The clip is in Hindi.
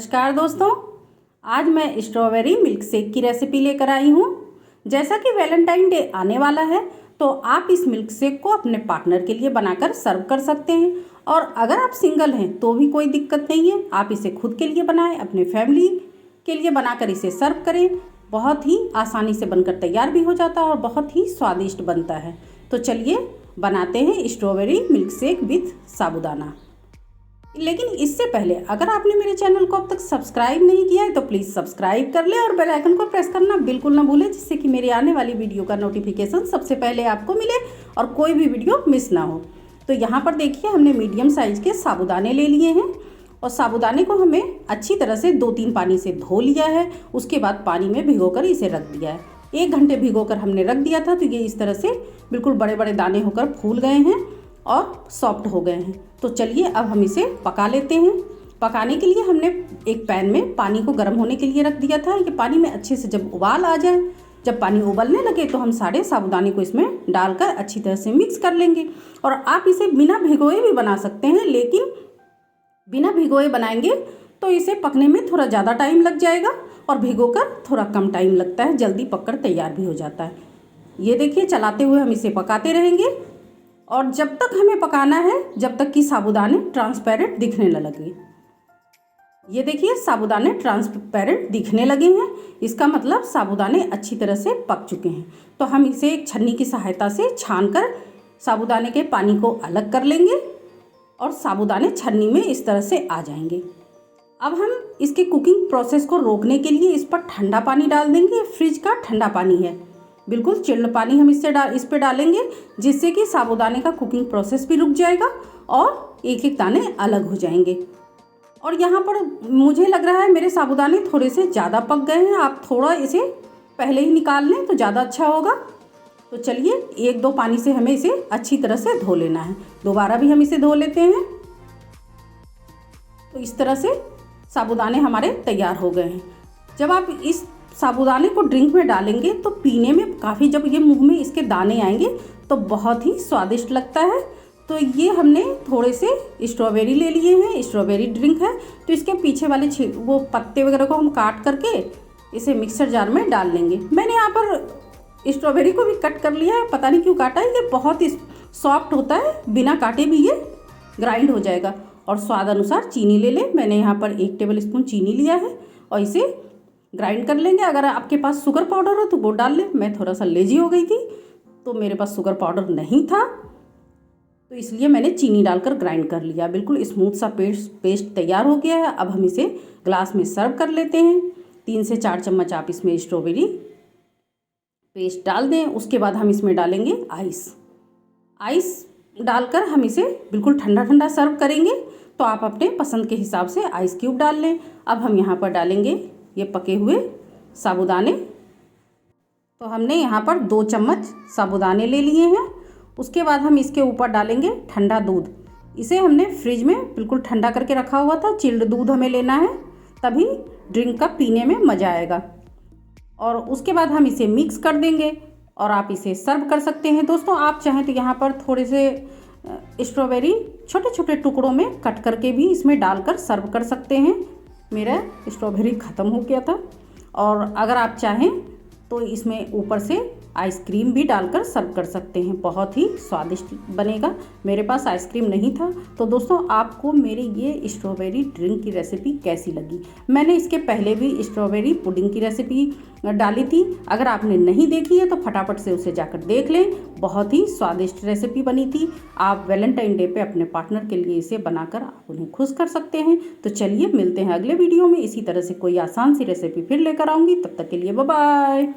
नमस्कार दोस्तों, आज मैं स्ट्रॉबेरी मिल्क शेक की रेसिपी लेकर आई हूँ। जैसा कि वैलेंटाइन डे आने वाला है तो आप इस मिल्क शेक को अपने पार्टनर के लिए बनाकर सर्व कर सकते हैं। और अगर आप सिंगल हैं तो भी कोई दिक्कत नहीं है, आप इसे खुद के लिए बनाएं, अपने फैमिली के लिए बनाकर इसे सर्व करें। बहुत ही आसानी से बनकर तैयार भी हो जाता है और बहुत ही स्वादिष्ट बनता है। तो चलिए बनाते हैं स्ट्रॉबेरी मिल्क शेक विथ साबूदाना। लेकिन इससे पहले अगर आपने मेरे चैनल को अब तक सब्सक्राइब नहीं किया है तो प्लीज़ सब्सक्राइब कर ले और बेल आइकन को प्रेस करना बिल्कुल ना भूलें, जिससे कि मेरी आने वाली वीडियो का नोटिफिकेशन सबसे पहले आपको मिले और कोई भी वीडियो मिस ना हो। तो यहाँ पर देखिए, हमने मीडियम साइज़ के साबूदाने ले लिए हैं और साबूदाने को हमें अच्छी तरह से 2-3 पानी से धो लिया है। उसके बाद पानी में भिगोकर इसे रख दिया है। 1 घंटे भिगोकर हमने रख दिया था, तो ये इस तरह से बिल्कुल बड़े बड़े दाने होकर फूल गए हैं और सॉफ्ट हो गए हैं। तो चलिए अब हम इसे पका लेते हैं। पकाने के लिए हमने एक पैन में पानी को गर्म होने के लिए रख दिया था। ये पानी में अच्छे से जब उबाल आ जाए, जब पानी उबलने लगे तो हम सारे साबूदाने को इसमें डालकर अच्छी तरह से मिक्स कर लेंगे। और आप इसे बिना भिगोए भी बना सकते हैं, लेकिन बिना भिगोए बनाएंगे तो इसे पकने में थोड़ा ज़्यादा टाइम लग जाएगा और भिगोकर थोड़ा कम टाइम लगता है, जल्दी पककर तैयार भी हो जाता है। ये देखिए, चलाते हुए हम इसे पकाते रहेंगे और जब तक हमें पकाना है जब तक कि साबूदाने ट्रांसपेरेंट दिखने न लगे। ये देखिए, साबूदाने ट्रांसपेरेंट दिखने लगे हैं, इसका मतलब साबूदाने अच्छी तरह से पक चुके हैं। तो हम इसे एक छन्नी की सहायता से छानकर साबूदाने के पानी को अलग कर लेंगे और साबूदाने छन्नी में इस तरह से आ जाएंगे। अब हम इसके कुकिंग प्रोसेस को रोकने के लिए इस पर ठंडा पानी डाल देंगे। फ्रिज का ठंडा पानी है, बिल्कुल चिल्ड पानी हम इस पे डालेंगे, जिससे कि साबूदाने का कुकिंग प्रोसेस भी रुक जाएगा और एक एक दाने अलग हो जाएंगे। और यहाँ पर मुझे लग रहा है मेरे साबूदाने थोड़े से ज़्यादा पक गए हैं। आप थोड़ा इसे पहले ही निकाल लें तो ज़्यादा अच्छा होगा। तो चलिए 1-2 पानी से हमें इसे अच्छी तरह से धो लेना है। दोबारा भी हम इसे धो लेते हैं। तो इस तरह से साबूदाने हमारे तैयार हो गए हैं। जब आप इस साबूदाने को ड्रिंक में डालेंगे तो पीने में काफ़ी, जब ये मुंह में इसके दाने आएंगे तो बहुत ही स्वादिष्ट लगता है। तो ये हमने थोड़े से स्ट्रॉबेरी ले लिए हैं, स्ट्रॉबेरी ड्रिंक है, तो इसके पीछे वाले वो पत्ते वगैरह को हम काट करके इसे मिक्सर जार में डाल लेंगे। मैंने यहाँ पर स्ट्रॉबेरी को भी कट कर लिया है, पता नहीं क्यों काटा है, ये बहुत ही सॉफ्ट होता है, बिना काटे भी ये ग्राइंड हो जाएगा। और स्वाद अनुसार चीनी ले लें। मैंने यहाँ पर 1 टेबल स्पून चीनी लिया है और इसे ग्राइंड कर लेंगे। अगर आपके पास शुगर पाउडर हो तो वो डाल लें। मैं थोड़ा सा लेजी हो गई थी तो मेरे पास शुगर पाउडर नहीं था, तो इसलिए मैंने चीनी डालकर ग्राइंड कर लिया। बिल्कुल स्मूथ सा पेस्ट तैयार हो गया है। अब हम इसे ग्लास में सर्व कर लेते हैं। 3 से 4 चम्मच आप इसमें स्ट्रॉबेरी पेस्ट डाल दें। उसके बाद हम इसमें डालेंगे आइस डालकर हम इसे बिल्कुल ठंडा ठंडा सर्व करेंगे। तो आप अपने पसंद के हिसाब से आइस क्यूब डाल लें। अब हम यहाँ पर डालेंगे ये पके हुए साबूदाने। तो हमने यहाँ पर 2 चम्मच साबूदाने ले लिए हैं। उसके बाद हम इसके ऊपर डालेंगे ठंडा दूध। इसे हमने फ्रिज में बिल्कुल ठंडा करके रखा हुआ था। चिल्ड दूध हमें लेना है, तभी ड्रिंक का पीने में मज़ा आएगा। और उसके बाद हम इसे मिक्स कर देंगे और आप इसे सर्व कर सकते हैं। दोस्तों, आप चाहें तो यहाँ पर थोड़े से स्ट्रॉबेरी छोटे छोटे टुकड़ों में कट करके भी इसमें डालकर सर्व कर सकते हैं। मेरा स्ट्रॉबेरी ख़त्म हो गया था। और अगर आप चाहें तो इसमें ऊपर से आइसक्रीम भी डालकर सर्व कर सकते हैं, बहुत ही स्वादिष्ट बनेगा। मेरे पास आइसक्रीम नहीं था। तो दोस्तों, आपको मेरी ये स्ट्रॉबेरी ड्रिंक की रेसिपी कैसी लगी? मैंने इसके पहले भी स्ट्रॉबेरी पुडिंग की रेसिपी डाली थी। अगर आपने नहीं देखी है तो फटाफट से उसे जाकर देख लें। बहुत ही स्वादिष्ट रेसिपी बनी थी। आप वैलेंटाइन डे पे अपने पार्टनर के लिए इसे बनाकर आप उन्हें खुश कर सकते हैं। तो चलिए मिलते हैं अगले वीडियो में। इसी तरह से कोई आसान सी रेसिपी फिर लेकर आऊँगी। तब तक के लिए बाय बाय।